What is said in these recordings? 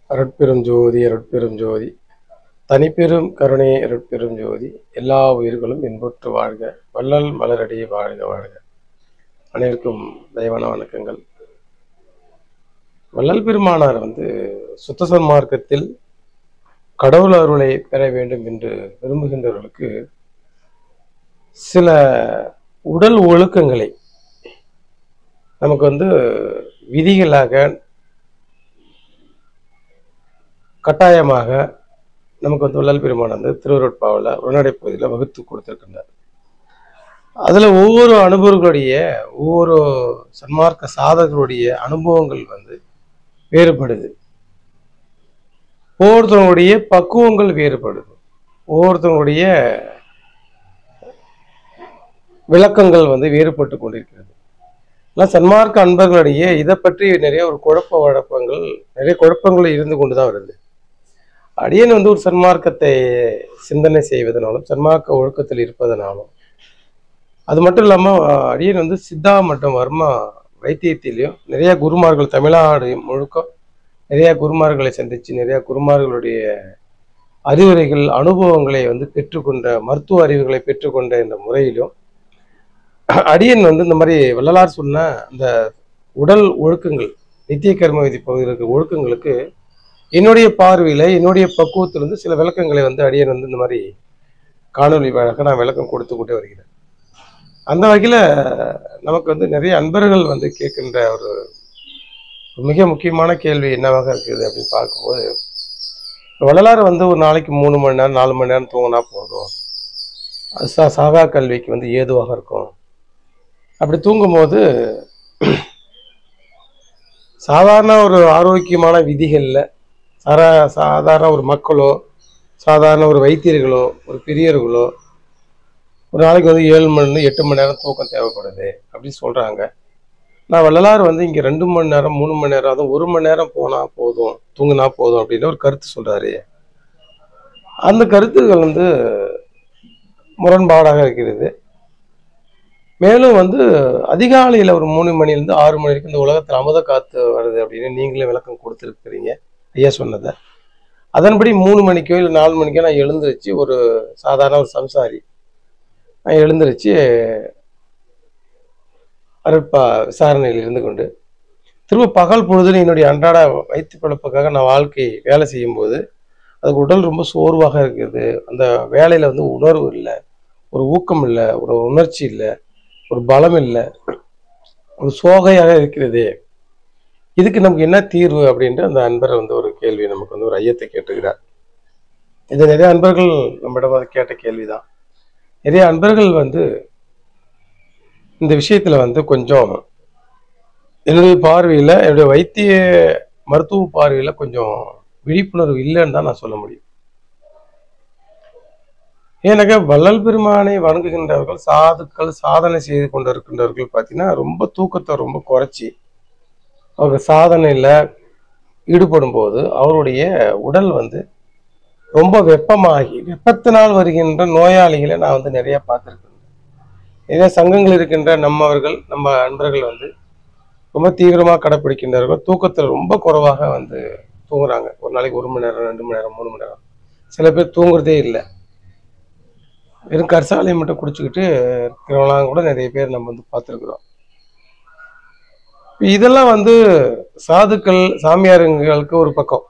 அருட்பெரும் ஜோதி அருட்பெரும் ஜோதி தனிப்பெரும் கருணை அருட்பெரும் ஜோதி எல்லா உயிர்களும் இன்புற்று வாழ்க வள்ளல் மலரடி வாழ்க வாழ்க. அனைவருக்கும் தயவான வணக்கங்கள். வள்ளல் பெருமானார் சுத்த சன்மார்க்கத்தில் கடவுள் அருளை பெற வேண்டும் என்று விரும்புகின்றவர்களுக்கு சில உடல் ஒழுக்கங்களை நமக்கு விதிகளாக கட்டாயமாக நமக்கு வள்ளல் பெருமான் திருவருட்பாவில் உரைநடை பகுதியில் வகுத்து கொடுத்திருக்கின்றார். அதுல ஒவ்வொரு அனுபவங்களுடைய ஒவ்வொரு சன்மார்க்க சாதகர்களுடைய அனுபவங்கள் வேறுபடுது. ஒவ்வொருத்தவங்களுடைய பக்குவங்கள் வேறுபடுது. ஒவ்வொருத்தவங்களுடைய விளக்கங்கள் வேறுபட்டு கொண்டிருக்கிறது. சன்மார்க்க அன்பர்களுடைய இதை பற்றி நிறைய ஒரு நிறைய குழப்பங்கள் இருந்து கொண்டுதான் வருது. அடியன் ஒரு சன்மார்க்கத்தை சிந்தனை செய்வதனாலும் சன்மார்க்க ஒழுக்கத்தில் இருப்பதனாலும், அது மட்டும் இல்லாமல் அடியன் சித்தா மற்றும் வர்மா வைத்தியத்திலையும் நிறைய குருமார்கள், தமிழ்நாடு முழுக்க நிறைய குருமார்களை சந்திச்சு நிறைய குருமார்களுடைய அறிவுரைகள் அனுபவங்களை பெற்றுக்கொண்ட, மருத்துவ அறிவுகளை பெற்றுக்கொண்ட இந்த முறையிலும் அடியன் இந்த மாதிரி வள்ளலார் சொன்ன அந்த உடல் ஒழுக்கங்கள், நித்திய கர்ம விதி பகுதியில் இருக்கிற ஒழுக்கங்களுக்கு என்னுடைய பார்வையில என்னுடைய பக்குவத்திலிருந்து சில விளக்கங்களை அடியன் இந்த மாதிரி காணொலி வழக்க நான் விளக்கம் கொடுத்து கொண்டே வருகிறேன். அந்த வகையில நமக்கு நிறைய அன்பர்கள் கேட்கின்ற ஒரு மிக முக்கியமான கேள்வி என்னவாக இருக்குது அப்படின்னு பார்க்கும்போது, வள்ளலார் ஒரு நாளைக்கு 3 மணி நேரம் 4 மணி நேரம் தூங்கினா போதும், சாகா கல்விக்கு ஏதுவாக இருக்கும். அப்படி தூங்கும்போது சாதாரண ஒரு ஆரோக்கியமான விதிகள்ல சாதாரண ஒரு மக்களோ, சாதாரண ஒரு வைத்தியர்களோ, ஒரு பெரியர்களோ ஒரு நாளைக்கு 7 மணி 8 மணி நேரம் தூக்கம் தேவைப்படுது அப்படின்னு சொல்றாங்க. நான் வள்ளலார் இங்க 2 மணி நேரம் 3 மணி நேரம், அதுவும் 1 மணி நேரம் போனா போதும், தூங்கினா போதும் அப்படின்னு ஒரு கருத்து சொல்றாரு. அந்த கருத்துகள் முரண்பாடாக இருக்கிறது. மேலும் அதிகாலையில ஒரு 3 மணிலேருந்து 6 மணி வரைக்கும் இந்த உலகத்தில் அமுத காத்து வருது அப்படின்னு நீங்களே விளக்கம் கொடுத்துருக்கிறீங்க ஐயா சொன்னதை. அதன்படி 3 மணிக்கோ இல்லை 4 மணிக்கோ நான் எழுந்திருச்சு, ஒரு சாதாரண ஒரு சம்சாரி நான் எழுந்திருச்சு அருட்பா விசாரணையில் இருந்து கொண்டு திரும்ப பகல் பொழுதுன்னு என்னுடைய அன்றாட வயிற்று பிழப்புக்காக நான் வாழ்க்கை வேலை செய்யும்போது அதுக்கு உடல் ரொம்ப சோர்வாக இருக்குது. அந்த வேலையில உணர்வு இல்லை, ஒரு ஊக்கம் இல்லை, ஒரு உணர்ச்சி இல்லை, ஒரு பலம் இல்லை, ஒரு சோகையாக இருக்கிறது. இதுக்கு நமக்கு என்ன தீர்வு அப்படின்ட்டு அந்த அன்பர் ஒரு கேள்வி நமக்கு ஒரு ஐயத்தை கேட்டுக்கிறார். இது நிறைய அன்பர்கள் நம்மிடம் கேட்ட கேள்விதான். நிறைய அன்பர்கள் இந்த விஷயத்துல கொஞ்சம் என்னுடைய பார்வையில, என்னுடைய வைத்திய மருத்துவ பார்வையில கொஞ்சம் விழிப்புணர்வு இல்லைன்னு தான் நான் சொல்ல முடியும். ஏன்னாக்க வள்ளல் பெருமானை வணங்குகின்றவர்கள், சாதுக்கள், சாதனை செய்து கொண்டு இருக்கின்றவர்கள் பார்த்தீங்கன்னா ரொம்ப தூக்கத்தை ரொம்ப குறைச்சி அவங்க சாதனையில ஈடுபடும் போது அவருடைய உடல் ரொம்ப வெப்பமாகி, வெப்பத்தினால் வருகின்ற நோயாளிகளை நான் நிறைய பார்த்துருக்கேன். நிறைய சங்கங்கள் இருக்கின்ற நம்மவர்கள், நம்ம அன்பர்கள் ரொம்ப தீவிரமாக கடைப்பிடிக்கின்றார்கள். தூக்கத்தில் ரொம்ப குறைவாக தூங்குறாங்க. ஒரு நாளைக்கு 1 மணி நேரம் 2 மணி நேரம் 3 மணி நேரம். சில பேர் தூங்குறதே இல்லை, வெறும் கரிசாலையை மட்டும் குடிச்சுக்கிட்டு இருக்கிறவங்களாம் கூட நிறைய பேர் நம்ம பார்த்துருக்குறோம். இதெல்லாம் சாதுக்கள், சாமியாருங்களுக்கு ஒரு பக்கம்,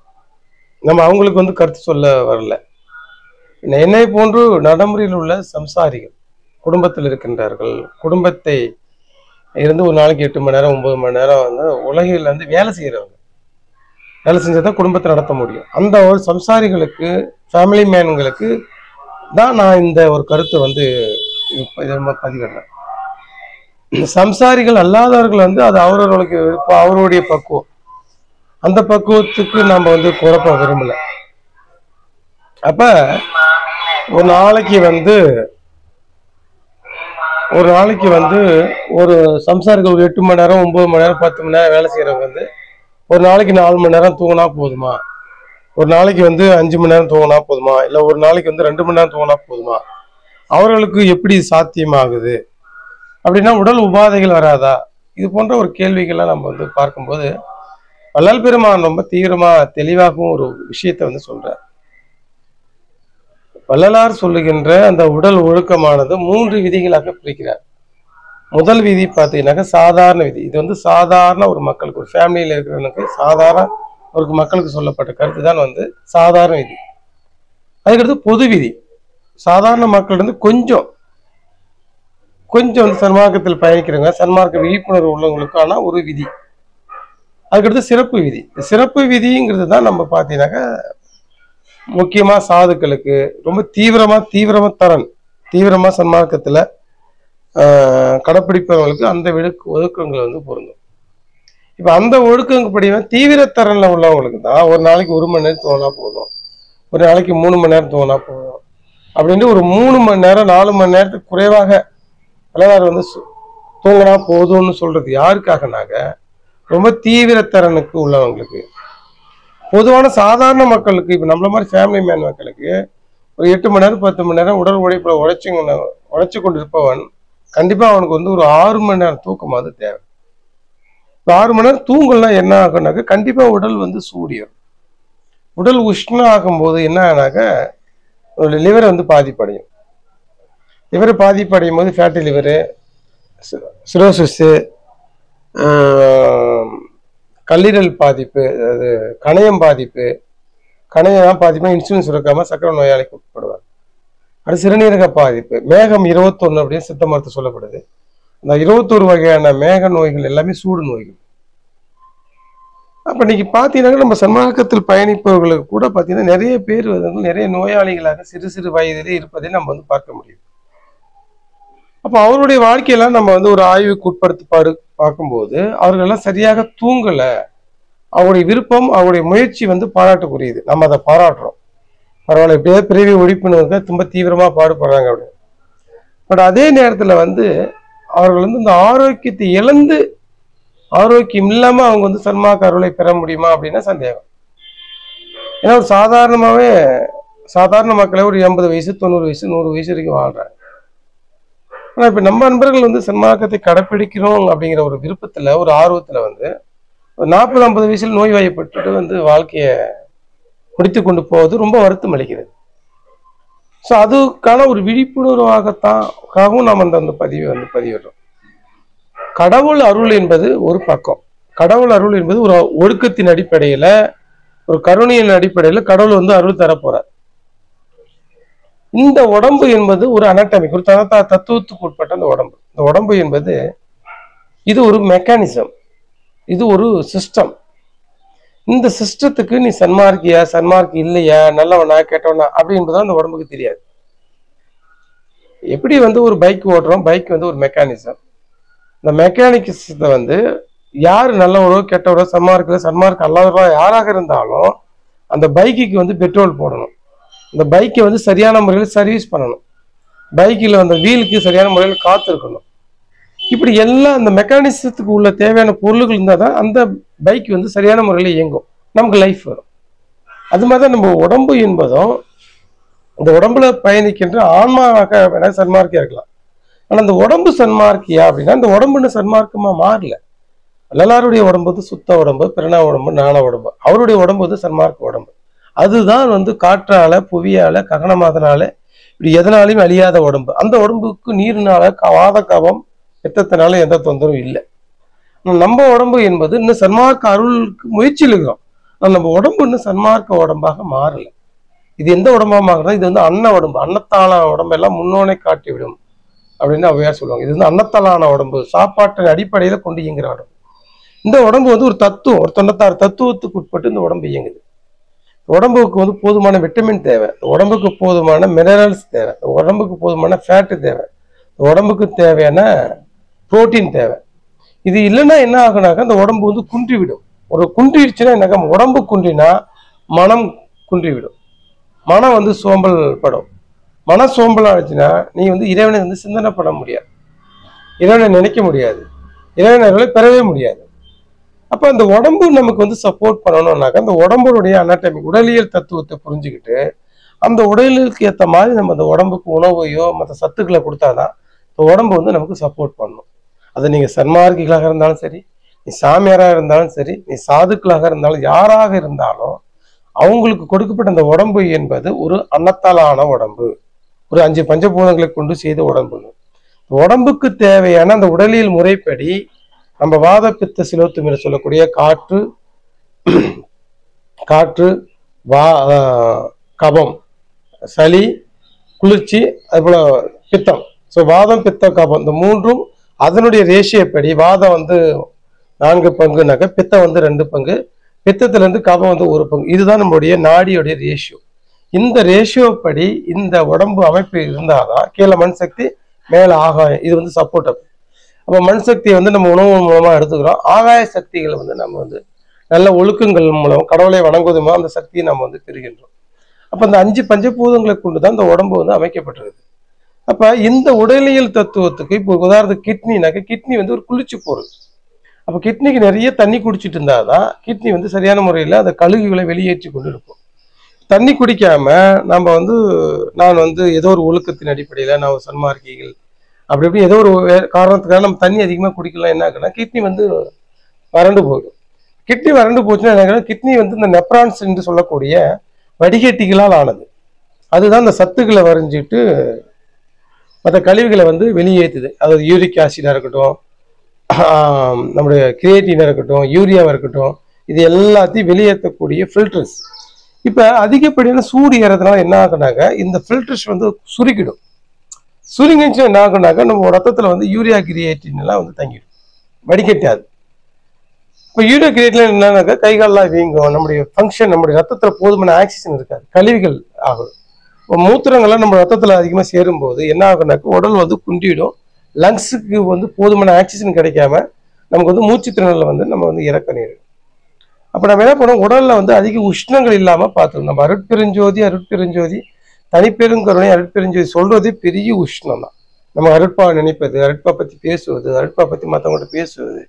நம்ம அவங்களுக்கு கருத்து சொல்ல வரல. என்னை போன்று நடைமுறையில் உள்ள சம்சாரிகள், குடும்பத்தில் இருக்கின்றார்கள், குடும்பத்தை இருந்து ஒரு நாளைக்கு 8 மணி நேரம் 9 மணி நேரம் உலகில் வேலை செய்யறவங்க, வேலை செஞ்சாதான் குடும்பத்தை நடத்த முடியும். அந்த ஒரு சம்சாரிகளுக்கு, ஃபேமிலி மேன்களுக்கு தான் நான் இந்த ஒரு கருத்தை பதிவிடுறேன். சம்சாரிகள் அல்லாதவர்கள் அது அவரவர்களுக்கு அவருடைய பக்குவம், அந்த பக்குவத்துக்கு நம்ம குழப்ப விரும்பல. அப்ப ஒரு நாளைக்கு ஒரு சம்சாரிகள் ஒரு 8 மணி நேரம் 9 மணி நேரம் 10 மணி நேரம் வேலை செய்யறவங்க ஒரு நாளைக்கு 4 மணி நேரம் தூங்கினா போதுமா, ஒரு நாளைக்கு 5 மணி நேரம் தூங்கினா போதுமா, இல்லை ஒரு நாளைக்கு 2 மணி நேரம் தூங்கினா போதுமா, அவர்களுக்கு எப்படி சாத்தியமாகுது அப்படின்னா உடல் உபாதைகள் வராதா? இது போன்ற ஒரு கேள்விகள்லாம் நம்ம பார்க்கும்போது வள்ளல் பெருமான் ரொம்ப தீவிரமா தெளிவாகவும் ஒரு விஷயத்தை வந்து சொல்றார். வள்ளலார் சொல்லுகின்ற அந்த உடல் ஒழுக்கமானது 3 விதிகளாக பிரிக்கிறார். முதல் விதி பார்த்தீங்கன்னாக்க சாதாரண விதி. இது வந்து சாதாரண ஒரு மக்களுக்கு, ஒரு ஃபேமிலியில இருக்கிறவனுக்கு, சாதாரண ஒரு மக்களுக்கு சொல்லப்பட்ட கருத்து தான் வந்து சாதாரண விதி. அதுக்கடுத்து பொது விதி. சாதாரண மக்கள் வந்து கொஞ்சம் வந்து சன்மார்க்கத்தில் பயணிக்கிறவங்க, சன்மார்க்க விழிப்புணர்வு உள்ளவங்களுக்கான ஒரு விதி. அதுக்கடுத்து சிறப்பு விதி. சிறப்பு விதிங்கிறது தான் நம்ம பார்த்தீங்கன்னாக்கா முக்கியமா சாதுக்களுக்கு ரொம்ப தீவிரமா தீவிரமா சன்மார்க்கத்துல கடைப்பிடிப்பவர்களுக்கு அந்த ஒழுக்கங்கள் வந்து பொருந்தும். இப்ப அந்த ஒழுக்கங்கப்படினா தீவிரத்தரன்ல உள்ளவங்களுக்கு தான் ஒரு நாளைக்கு 1 மணி நேரம் தோணா போதும், ஒரு நாளைக்கு 3 மணி நேரம் தோணா போதும் அப்படின்னு ஒரு 3 மணி நேரம் 4 மணி நேரத்துக்கு குறைவாக வள்ளலார் வந்து தூங்கினா போதும்னு சொல்றது யாருக்காகனாக்க ரொம்ப தீவிரத்தரனுக்கு உள்ளவங்களுக்கு. பொதுவான சாதாரண மக்களுக்கு, இப்ப நம்மள மாதிரி ஃபேமிலி மேன் மக்களுக்கு ஒரு 8 மணி நேரம் 10 மணி நேரம் உடல் உழைப்புல உழைச்சு கொண்டிருப்பவன் கண்டிப்பா அவனுக்கு வந்து ஒரு 6 மணி நேரம் தூக்கமாவது தேவை. 6 மணி நேரம் தூங்கலாம் என்ன ஆகுனாக்க கண்டிப்பா உடல் வந்து சூடியும். உடல் உஷ்ணம் ஆகும்போது என்ன ஆனாக்க லிவர் வந்து பாதிப்படையும். லிவர் பாதிப்படையும் போது ஃபேட்டி லிவரு, சிரோசிஸ், கல்லீரல் பாதிப்பு, அது கணையம் பாதிப்பு, கணையம் பாதிப்புனா இன்சுலின் சுரக்காம சக்கரை நோயாளிக்கு உட்படுவார். அது சிறுநீரக பாதிப்பு, மேகம் 21 அப்படின்னு சித்த மருத்துவம் சொல்லப்படுது. அந்த 21 வகையான மேக நோய்கள் எல்லாமே சூடு நோய்கள். அப்ப இன்னைக்கு பாத்தீங்கன்னா நம்ம சன்மார்க்கத்தில் பயணிப்பவர்களுக்கு கூட பாத்தீங்கன்னா நிறைய பேர் வந்து நிறைய நோயாளிகளாக சிறு வயதிலே இருப்பதை நம்ம வந்து பார்க்க முடியும். அப்ப அவருடைய வாழ்க்கையெல்லாம் நம்ம வந்து ஒரு ஆய்வுக்கு உட்படுத்தி பார்க்கும்போது அவர்கள் எல்லாம் சரியாக தூங்கல. அவருடைய விருப்பம், அவருடைய முயற்சி வந்து பாராட்டுக்குரியது. நம்ம அதை பாராட்டுறோம். பரவாயில்ல, எப்படியாவது பிறவி ஒழிப்புன்னு ரொம்ப தீவிரமா பாடுபடுறாங்க அப்படின்னு. பட் அதே நேரத்துல வந்து அவர்கள் வந்து இந்த ஆரோக்கியத்தை இழந்து ஆரோக்கியம் இல்லாம அவங்க வந்து சன்மார்க்க அருளை பெற முடியுமா அப்படின்னா சந்தேகம். ஏன்னா ஒரு சாதாரண மக்களை ஒரு 80 வயசு 90 வயசு 100 வயசு வரைக்கும் வாழ்றாங்க. ஆனா இப்ப நம்ம நண்பர்கள் வந்து சன்மார்க்கத்தை கடைப்பிடிக்கிறோம் அப்படிங்கிற ஒரு விருப்பத்துல, ஒரு ஆர்வத்துல வந்து 40-50 வயசுல நோய் வாய்ப்பட்டு வந்து வாழ்க்கைய முடித்து கொண்டு போவது ரொம்ப வருத்தம் அளிக்கிறது. ஸோ அதுக்கான ஒரு விழிப்புணர்வாகத்தான் நாம் அந்த பதிவை வந்து பதிவிடுறோம். கடவுள் அருள் என்பது ஒரு பக்கம். கடவுள் அருள் என்பது ஒரு ஒழுக்கத்தின் அடிப்படையில, ஒரு கருணையின் அடிப்படையில கடவுள் வந்து அருள் தரப்போறார். இந்த உடம்பு என்பது ஒரு அனாட்டமிக், ஒரு தத்துவத்துக்கு உட்பட்ட அந்த உடம்பு. இந்த உடம்பு என்பது இது ஒரு மெக்கானிசம், இது ஒரு சிஸ்டம். இந்த சிஸ்டத்துக்கு நீ சன்மார்க்கியா சன்மார்க்கி இல்லையா, நல்லவனா கெட்டவனா அப்படின்றதான் அந்த உடம்புக்கு தெரியாது. எப்படி வந்து ஒரு பைக் ஓட்டுறோம், பைக் வந்து ஒரு மெக்கானிசம். இந்த மெக்கானிக்ஸத்தை வந்து யார் நல்லவரோ கெட்டவரோ சன்மார்க்க அல்லாதவரோ யாராக இருந்தாலும் அந்த பைக்குக்கு வந்து பெட்ரோல் போடணும், இந்த பைக்கை வந்து சரியான முறையில் சர்வீஸ் பண்ணணும், பைக்கில் அந்த வீலுக்கு சரியான முறையில் காத்து இருக்கணும். இப்படி எல்லாம் அந்த மெக்கானிசத்துக்கு உள்ள தேவையான பொருள்கள் இருந்தால் தான் அந்த பைக் வந்து சரியான முறையில் இயங்கும், நமக்கு லைஃப் வரும். அது மாதிரி தான் நம்ம உடம்பு என்பதும், இந்த உடம்புல பயணிக்கின்ற ஆன்மாவாக வேணா சன்மார்க்கியா இருக்கலாம். ஆனா அந்த உடம்பு சன்மார்க்கியா அப்படின்னா இந்த உடம்புன்னு சன்மார்க்கமா மாறல. வள்ளலாருடைய உடம்பு வந்து சுத்த உடம்பு, பிரணா உடம்பு, ஞான உடம்பு. அவருடைய உடம்பு வந்து சன்மார்க்க உடம்பு. அதுதான் வந்து காற்றால, புவியால, ககனமாதனால, இப்படி எதனாலையும் அழியாத உடம்பு. அந்த உடம்புக்கு நீர்னால, வாத கவம் எத்தத்தினால எந்த தொந்தரவும் இல்லை. நம்ம உடம்பு என்பது இன்னும் சன்மார்க்க அருளுக்கு முயற்சியில் இருக்கிறோம். நம்ம உடம்பு இன்னும் சன்மார்க்க உடம்பாக மாறல. இது எந்த உடம்பாக மாறுறா, இது வந்து அன்ன உடம்பு. அன்னத்தாலான உடம்பெல்லாம் முன்னோனை காட்டிவிடும் அப்படின்னு அவையார் சொல்லுவாங்க. இது வந்து அன்னத்தாலான உடம்பு, சாப்பாட்டின் அடிப்படையில கொண்டு இயங்குற உடம்பு. இந்த உடம்பு வந்து ஒரு தத்துவம், ஒரு 96 தத்துவத்துக்கு உட்பட்டு இந்த உடம்பு இயங்குது. உடம்புக்கு வந்து போதுமான விட்டமின் தேவை, உடம்புக்கு போதுமான மினரல்ஸ் தேவை, உடம்புக்கு போதுமான ஃபேட்டு தேவை, உடம்புக்கு தேவையான புரோட்டீன் தேவை. இது இல்லைன்னா என்ன ஆகுனாக்கா அந்த உடம்பு வந்து குன்றிவிடும். ஒரு குன்றிடுச்சுன்னா என்னக்கா, உடம்பு குன்றினா மனம் குன்றிவிடும். மனம் வந்து சோம்பல் படும். மன சோம்பல் ஆச்சுன்னா நீ வந்து இறைவனை வந்து சிந்தனை பண்ண முடியாது, இறைவனை நினைக்க முடியாது, இறைவனை பெறவே முடியாது. அப்ப அந்த உடம்பு நமக்கு வந்து சப்போர்ட் பண்ணணும்னாக்கா அந்த உடம்புடைய அனாட்டமி, உடலியல் தத்துவத்தை புரிஞ்சுக்கிட்டு அந்த உடலுக்கு ஏற்ற மாதிரி நம்ம அந்த உடம்புக்கு உணவையோ மற்ற சத்துக்களை கொடுத்தாதான் இந்த உடம்பு வந்து நமக்கு சப்போர்ட் பண்ணணும். அது நீங்க சன்மார்க்கிகளாக இருந்தாலும் சரி, நீ சாமியாராக இருந்தாலும் சரி, நீ சாதுக்களாக இருந்தாலும், யாராக இருந்தாலும் அவங்களுக்கு கொடுக்கப்பட்ட அந்த உடம்பு என்பது ஒரு அன்னத்தாலான உடம்பு, ஒரு 5 பஞ்சபூதங்களை கொண்டு செய்த உடம்பு. உடம்புக்கு தேவையான அந்த உடலியல் முறைப்படி நம்ம வாத பித்த சிலோத்துமிர சொல்லக்கூடிய காற்று, காற்று, வா கபம், சளி, குளிர்ச்சி, அதுபோல பித்தம். ஸோ வாதம், பித்த, கபம் இந்த மூன்றும் அதனுடைய ரேஷியோப்படி வாதம் வந்து 4 பங்குனாக்க பித்தம் வந்து 2 பங்கு, பித்தத்திலிருந்து கபம் வந்து 1 பங்கு. இதுதான் நம்மளுடைய நாடியுடைய ரேஷியோ. இந்த ரேஷியோ படி இந்த உடம்பு அமைப்பு இருந்தாதான் கீழே மண் சக்தி, மேலே ஆகாயம், இது வந்து சப்போர்ட் அப். அப்போ மண் சக்தியை வந்து நம்ம உணவு மூலமாக எடுத்துக்கிறோம். ஆகாய சக்திகளை வந்து நம்ம வந்து நல்ல ஒழுக்கங்கள் மூலம் கடவுளை வணங்குவது மூலம் அந்த சக்தியை நம்ம வந்து பெறுகின்றோம். அப்போ இந்த 5 பஞ்சபூதங்களை கொண்டு தான் இந்த உடம்பு வந்து அமைக்கப்பட்டிருக்கு. அப்போ இந்த உடலியல் தத்துவத்துக்கு இப்போ உதாரணத்துக்கு கிட்னினாக்க, கிட்னி வந்து ஒரு குளிர்ச்சி பொருள். அப்போ கிட்னிக்கு நிறைய தண்ணி குடிச்சிட்டு இருந்தாதான் கிட்னி வந்து சரியான முறையில் அந்த கழுகுகளை வெளியேற்றி கொண்டு இருக்கும். தண்ணி குடிக்காம நம்ம வந்து நான் வந்து ஏதோ ஒரு ஒழுக்கத்தின் அடிப்படையில் நான் ஒரு சன்மார்க்கிகள் அப்படி எப்படி ஏதோ ஒரு காரணத்துக்காக நம்ம தண்ணி அதிகமாக குடிக்கலாம், என்ன ஆகுன்னா கிட்னி வந்து வறண்டு போயிடும். கிட்னி வறண்டு போச்சுன்னா என்ன, கிட்னி வந்து இந்த நெப்ரான்ஸ் என்று சொல்லக்கூடிய வடிகட்டிகளால் ஆனது. அதுதான் இந்த சத்துக்களை வரைஞ்சிட்டு மற்ற கழிவுகளை வந்து வெளியேற்றுது. அதாவது யூரிக் ஆசிடாக இருக்கட்டும், நம்முடைய கிரியேட்டினாக இருக்கட்டும், யூரியாவாக இருக்கட்டும், இது எல்லாத்தையும் வெளியேற்றக்கூடிய ஃபில்டர்ஸ். இப்போ அதிகப்படியான சூடு ஏறதுனால என்ன ஆகுனாக்க இந்த ஃபில்டர்ஸ் வந்து சுருக்கிடும். சுருங்கிச்சுன்னா என்ன ஆகுனாக்க நம்ம ரத்தத்தில் வந்து யூரியா கிரியேட்டின் எல்லாம் வந்து தங்கிடும், வடிகட்டாது. இப்போ யூரியா கிரியேட்டின் என்னன்னாக்கா கை காலெல்லாம் வீங்கும், நம்முடைய ஃபங்க்ஷன், நம்முடைய ரத்தத்தில் போதுமான ஆக்சிஜன் இருக்காது, கழிவுகள் ஆகும். இப்போ மூத்திரங்கள்லாம் நம்ம ரத்தத்தில் அதிகமாக சேரும்போது என்ன ஆகுனாக்க உடல் வந்து குண்டிடும், லங்ஸுக்கு வந்து போதுமான ஆக்சிஜன் கிடைக்காம நமக்கு வந்து மூச்சுத்திறனில் வந்து நம்ம வந்து இறக்க நேரிடும். அப்போ நம்ம என்ன பண்ணோம், உடலில் வந்து அதிக உஷ்ணங்கள் இல்லாமல் பார்த்துக்கணும். நம்ம அருட்பெருஞ்சோதி அருட்பெருஞ்சோதி தனிப்பெருங்கருணை அருட்பெருஞ்சோதி சொல்றதே பெரிய உஷ்ணம் தான். நம்ம அருட்பா நினைப்பது, அருட்பா பற்றி பேசுவது, அருட்பா பற்றி மற்றவங்கள்ட்ட பேசுவது,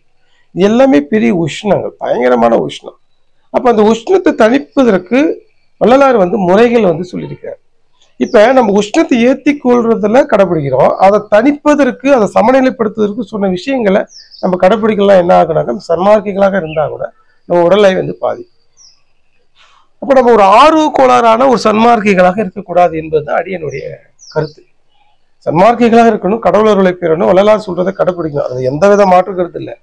இது எல்லாமே பெரிய உஷ்ணங்கள், பயங்கரமான உஷ்ணம். அப்போ அந்த உஷ்ணத்தை தணிப்பதற்கு வள்ளலார் வந்து முறைகள் வந்து சொல்லியிருக்காரு. இப்ப நம்ம உஷ்ணத்தை ஏற்றி கொள்றதுல கடைபிடிக்கிறோம், அதை தணிப்பதற்கு, அதை சமநிலைப்படுத்துவதற்கு சொன்ன விஷயங்களை நம்ம கடைபிடிக்கலாம். என்ன ஆகுனாக்க சன்மார்க்கிகளாக இருந்தா கூட நம்ம உடலை வந்து பாதிக்கும். அப்ப நம்ம ஒரு ஆர்வ கோளாறான ஒரு சன்மார்க்கிகளாக இருக்கக்கூடாது என்பதுதான் அடியனுடைய கருத்து. சன்மார்க்கிகளாக இருக்கணும், கடவுளர்களை பெறணும், வள்ளலார் சொல்றதை கடைபிடிக்கணும், அது எந்த வித மாற்று கருத்து இல்லை.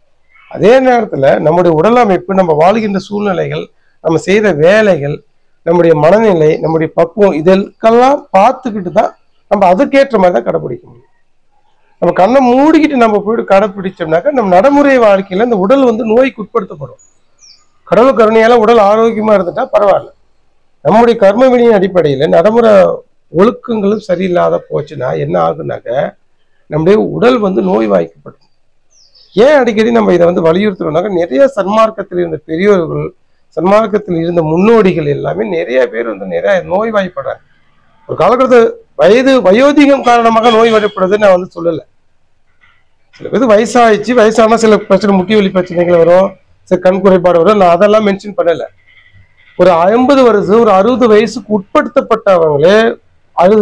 அதே நேரத்துல நம்முடைய உடல் அமைப்பு, நம்ம வாழ்கின்ற சூழ்நிலைகள், நம்ம செய்த வேலைகள், நம்முடைய மனநிலை, நம்முடைய பக்குவம், இதெல்லாம் பார்த்துக்கிட்டு தான் நம்ம அதுக்கேற்ற மாதிரி தான் கடைபிடிக்க முடியும். நம்ம கண்ணை மூடிக்கிட்டு நம்ம போயிட்டு கடைப்பிடிச்சோம்னாக்கா நம்ம நடைமுறை வாழ்க்கையில இந்த உடல் வந்து நோய்க்கு உட்படுத்தப்படும். கடவுள் கருணையால உடல் ஆரோக்கியமா இருந்துட்டா பரவாயில்ல. நம்முடைய கர்ம வினையின் அடிப்படையில நடைமுறை ஒழுக்கங்களும் சரியில்லாத போச்சுன்னா என்ன ஆகுனாக்க நம்முடைய உடல் வந்து நோய் வாய்க்கப்படும். ஏன் அடிக்கடி நம்ம இதை வந்து வலியுறுத்துறோம்னாக்க நிறைய சன்மார்க்கத்தில் இருந்த பெரியோர்கள், சன்மார்க்கத்தில் இருந்த முன்னோடிகள் எல்லாமே நிறைய பேர் வந்து நிறைய நோய் வாய்ப்படுறாங்க. ஒரு காலகட்டத்தில் வயோதிகம் காரணமாக நோய் வாய்ப்படுறதுன்னு நான் வந்து சொல்லலை. சில பேர் வயசாயிடுச்சு, வயசானா சில பிரச்சனை, முட்டி வலி பிரச்சனைகள் வரும், சில கண் குறைபாடு வரும், நான் அதெல்லாம் மென்ஷன் பண்ணலை. ஒரு 50 வருஷம், ஒரு 60 வயசுக்கு உட்படுத்தப்பட்டவங்களே, 60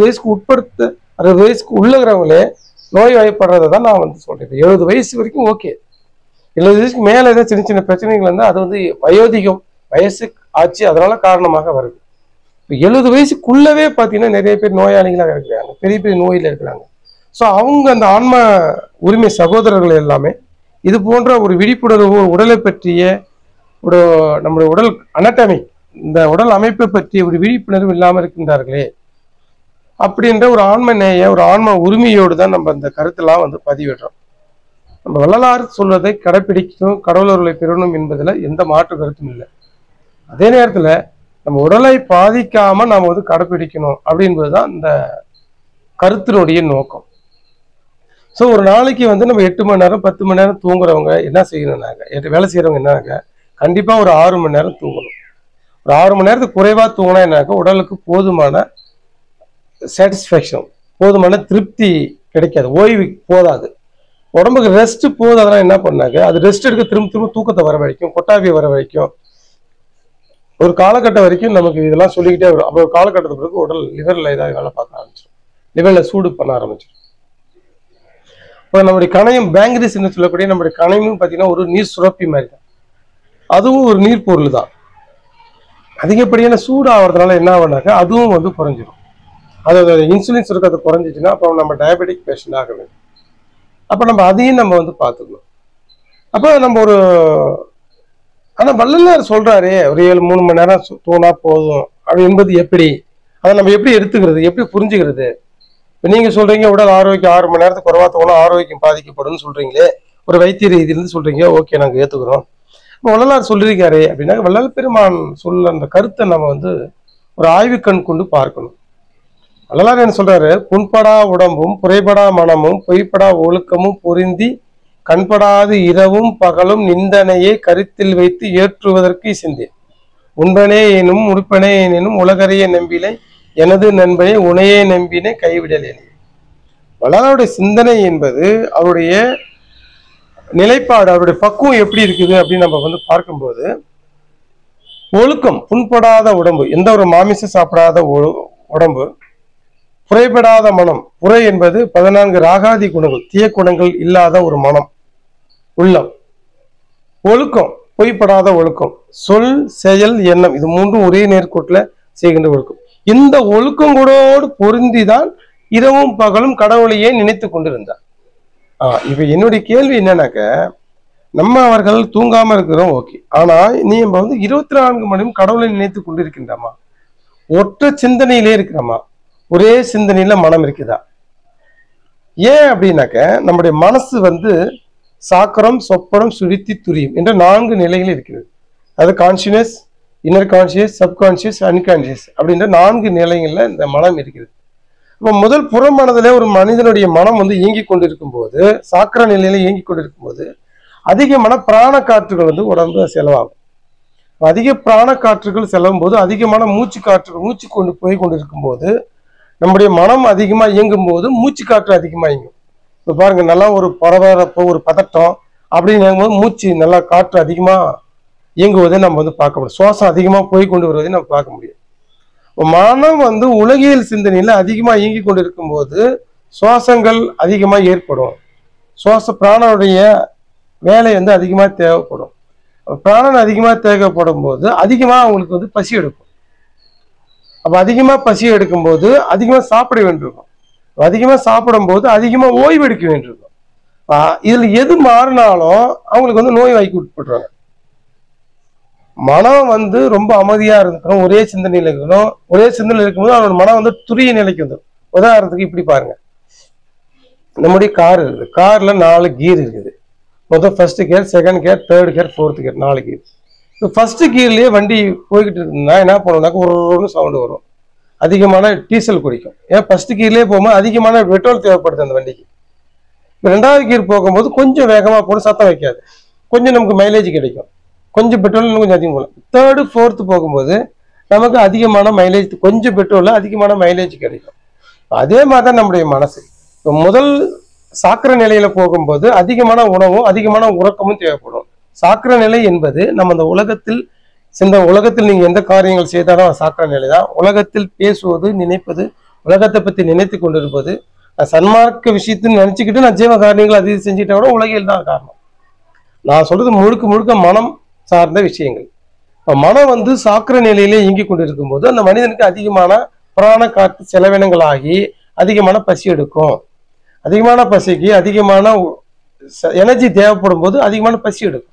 வயசுக்கு உள்ளவங்களே நோய் வாய்ப்படுறதை தான் நான் வந்து சொல்றேன். 70 வயசு வரைக்கும் ஓகே, 70 வயசுக்கு மேலே ஏதாவது சின்ன சின்ன பிரச்சனைகள் இருந்தால் அது வந்து வயோதிகம், வயசு ஆச்சு, அதனால காரணமாக வருது. இப்போ 70 வயசுக்குள்ளவே பார்த்தீங்கன்னா நிறைய பேர் நோயாளிகளாக இருக்கிறாங்க, பெரிய பெரிய நோயில் இருக்கிறாங்க. ஸோ அவங்க அந்த ஆன்ம உரிமை சகோதரர்கள் எல்லாமே இது போன்ற ஒரு விழிப்புணர்வு, உடலை பற்றிய ஒரு நம்முடைய உடல் அனட்டமி, இந்த உடல் அமைப்பை பற்றிய ஒரு விழிப்புணர்வு இல்லாமல் இருக்கின்றார்களே அப்படின்ற ஒரு ஆன்ம நேய, ஒரு ஆன்ம உரிமையோடு தான் நம்ம அந்த கருத்தெல்லாம் வந்து பதிவிடுறோம். நம்ம வள்ளலார் சொல்வதை கடைப்பிடிக்கணும், கடவுளர்களை பெறணும் என்பதில் எந்த மாற்று கருத்தும் இல்லை. அதே நேரத்தில் நம்ம உடலை பாதிக்காம நாம் வந்து கடைப்பிடிக்கணும் அப்படின்பதுதான் இந்த கருத்தினுடைய நோக்கம். ஸோ ஒரு நாளைக்கு வந்து நம்ம 8 மணி நேரம் 10 மணி நேரம் தூங்குறவங்க என்ன செய்யணும்னாக்க, வேலை செய்யறவங்க என்னன்னாக்க கண்டிப்பா ஒரு 6 மணி நேரம் தூங்கணும். ஒரு 6 மணி நேரத்துக்கு குறைவா தூங்கினா என்னாக்க உடலுக்கு போதுமான சாட்டிஸ்ஃபேக்ஷன், போதுமான திருப்தி கிடைக்காது, ஓய்வு போதாது, உடம்புக்கு ரெஸ்ட் போதும். அதெல்லாம் என்ன பண்ணாக்க அது ரெஸ்ட் எடுக்க திரும்ப திரும்ப தூக்கத்தை வர வரைக்கும், கொட்டாவியை வர வரைக்கும், ஒரு காலகட்டம் வரைக்கும் நமக்கு இதெல்லாம் சொல்லிக்கிட்டே வரும். அப்போ ஒரு காலகட்டத்துக்கு பிறகு உடல் லிவரில் ஏதாவது வேலை பார்க்க ஆரம்பிச்சிடும், லிவரில் சூடு பண்ண ஆரம்பிச்சிடும். இப்போ நம்முடைய கணையம் பேங்கிரிஸ் சொல்லக்கூடிய நம்முடைய கணையமும் பார்த்தீங்கன்னா ஒரு நீர் சுரப்பி மாதிரி தான், அதுவும் ஒரு நீர் பொருள் தான். அதிகப்படியான சூடு ஆகிறதுனால என்ன ஆகுனாக்கா அதுவும் வந்து குறைஞ்சிடும். அதோட இன்சுலின் சுரக்கத்தை குறைஞ்சிச்சுன்னா அப்போ நம்ம டயபெட்டிக் பேஷண்ட் ஆக வேண்டும். அப்போ நம்ம அதையும் நம்ம வந்து பார்த்துக்கணும். அப்போ நம்ம ஒரு ஆனால் வள்ளலார் சொல்றாரு ஒரு 3 மணி நேரம் தூணா போதும் அப்படி என்பது எப்படி, அதை நம்ம எப்படி எடுத்துக்கிறது, எப்படி புரிஞ்சுக்கிறது? இப்போ நீங்கள் சொல்றீங்க உடல் ஆரோக்கியம் 6 மணி நேரத்துக்கு குறைவா தோணும் ஆரோக்கியம் பாதிக்கப்படும் சொல்றீங்களே, ஒரு வைத்திய ரீதியிலிருந்து சொல்றீங்க, ஓகே நாங்கள் ஏற்றுக்கிறோம். இப்போ வள்ளலார் சொல்லியிருக்காரு அப்படின்னா வள்ளல் பெருமான் சொல்ல அந்த கருத்தை நம்ம வந்து ஒரு ஆய்வு கண் கொண்டு பார்க்கணும். வள்ளலார் என்ன சொல்றாரு, புண்படா உடம்பும் புரைபடா மனமும் பொய்ப்படா ஒழுக்கமும் பொருந்தி கண்படாது இரவும் பகலும் நிந்தனையை கருத்தில் வைத்து ஏற்றுவதற்கு சிந்தேன். உண்பனே எனும் உறுப்பனே எனும் உலகறிய நம்பினை எனது நண்பனை உனையே நம்பினை கைவிடலேனே. வள்ளலாருடைய சிந்தனை என்பது அவருடைய நிலைப்பாடு, அவருடைய பக்குவம் எப்படி இருக்குது அப்படின்னு நம்ம வந்து பார்க்கும்போது, ஒழுக்கம், புண்படாத உடம்பு, எந்த ஒரு மாமிசம் சாப்பிடாத உடம்பு, புரைபடாத மனம், புரை என்பது 14 ராகாதி குணங்கள், தீய குணங்கள் இல்லாத ஒரு மனம், உள்ளம், ஒழுக்கம், பொய்ப்படாத ஒழுக்கம், சொல் செயல் எண்ணம், இது மூன்றும் ஒரே நேர்கோட்டில் செய்கின்ற ஒழுக்கம். இந்த ஒழுக்கம் கூடோடு பொருந்திதான் இரவும் பகலும் கடவுளையே நினைத்து கொண்டிருந்தார். இப்ப என்னுடைய கேள்வி என்னன்னாக்க, நம்ம அவர்கள் தூங்காம இருக்கிறோம் ஓகே, ஆனா நீ வந்து 24 மணி நேரம் கடவுளை நினைத்து கொண்டிருக்கின்றமா? ஒற்ற சிந்தனையிலே இருக்கிறோமா? ஒரே சிந்தனையில மனம் இருக்குதா? ஏன் அப்படின்னாக்க நம்முடைய மனசு வந்து சாக்கரம் சொப்பனம் சுழித்தி துரியும் என்ற 4 நிலைகள் இருக்கிறது. அது conscious, inner conscious, subconscious, unconscious அப்படின்ற 4 நிலைகள்ல இந்த மனம் இருக்கிறது. இப்போ முதல் புற மனதிலே ஒரு மனிதனுடைய மனம் வந்து இயங்கி கொண்டிருக்கும் போது, சாக்கர நிலையில இயங்கி கொண்டிருக்கும் போது அதிகமான பிராண காற்றுகள் வந்து உடம்பு செலவாகும். அதிக பிராண காற்றுகள் செலவும் போது அதிகமான மூச்சு காற்றுகள் மூச்சு கொண்டு போய் கொண்டிருக்கும் போது நம்முடைய மனம் அதிகமா இயங்கும் போது மூச்சு காற்று அதிகமா இயங்கும். இப்போ பாருங்க, நல்லா ஒரு பரபரப்பு ஒரு பதட்டம் அப்படின்னு இயங்கும்போது மூச்சு நல்லா காற்று அதிகமா இயங்குவதை நம்ம வந்து பார்க்க முடியும். சுவாசம் அதிகமா போய் கொண்டு வருவதை நம்ம பார்க்க முடியும். மனம் வந்து உலகியல் சிந்தனையில அதிகமா இயங்கி கொண்டு இருக்கும் போது சுவாசங்கள் அதிகமா ஏற்படும். பிராணனுடைய வேலை வந்து அதிகமா தேவைப்படும். பிராணன் அதிகமா தேவைப்படும் போது அதிகமா அவங்களுக்கு வந்து பசி எடுக்கும். அப்ப அதிகமா பசி எடுக்கும் போது அதிகமா சாப்பிட வேண்டியிருக்கும். அதிகமா சாப்பிடும் போது அதிகமா ஓய்வு எடுக்க வேண்டியிருக்கும். இதுல எது மாறினாலும் அவங்களுக்கு வந்து நோய் வாய்க்கு உட்படுறாங்க. மனம் வந்து ரொம்ப அமைதியா இருக்கணும், ஒரே சிந்தனையில இருக்கணும். ஒரே சிந்தனையில் இருக்கும்போது அவனோட மனம் வந்து துரிய நிலைக்கு வந்துடும். உதாரணத்துக்கு இப்படி பாருங்க, நம்முடைய கார் இருக்குது, கார்ல 4 கீர் இருக்குது. மொத்தம் first gear, second gear, third gear, fourth gear, 4 கீர். இப்போ ஃபர்ஸ்ட் கீர்லயே வண்டி போய்கிட்டு இருக்குன்னா என்ன பண்ணுவோம்னாக்க ஒரு சவுண்டு வரும், அதிகமான டீசல் குடிக்கும். ஏன் ஃபர்ஸ்ட் கீர்லயே போகும்போது அதிகமான பெட்ரோல் தேவைப்படுது அந்த வண்டிக்கு. இப்போ 2வது கீர் போகும்போது கொஞ்சம் வேகமா போட்டு சத்தம் வைக்காது, கொஞ்சம் நமக்கு மைலேஜ் கிடைக்கும், கொஞ்சம் பெட்ரோல் இன்னும் கொஞ்சம் அதிகம் போகலாம். தேர்டு ஃபோர்த்து போகும்போது நமக்கு அதிகமான மைலேஜ், கொஞ்சம் பெட்ரோல்ல அதிகமான மைலேஜ் கிடைக்கும். அதே மாதிரி தான் நம்முடைய மனசு. இப்போ முதல் சாக்கர நிலையில போகும்போது அதிகமான உணவும் அதிகமான உறக்கமும் தேவைப்படும். சாக்கர நிலை என்பது நம்ம அந்த உலகத்தில் நீங்க எந்த காரியங்கள் செய்தாலும் சாக்கர நிலை தான். உலகத்தில் பேசுவது, நினைப்பது, உலகத்தை பத்தி நினைத்து கொண்டிருப்பது, சன்மார்க்க விஷயத்துன்னு நினைச்சுக்கிட்டு நான் ஜீவ காரியங்கள் அது செஞ்சுட்டா கூட உலகில் தான் காரணம். நான் சொல்றது முழுக்க முழுக்க மனம் சார்ந்த விஷயங்கள். மனம் வந்து சாக்கர நிலையிலே இயங்கி கொண்டிருக்கும் போது அந்த மனிதனுக்கு அதிகமான பிராண காற்று செலவினங்கள் ஆகி அதிகமான பசி எடுக்கும். அதிகமான பசிக்கு அதிகமான எனர்ஜி தேவைப்படும் போது அதிகமான பசி எடுக்கும்.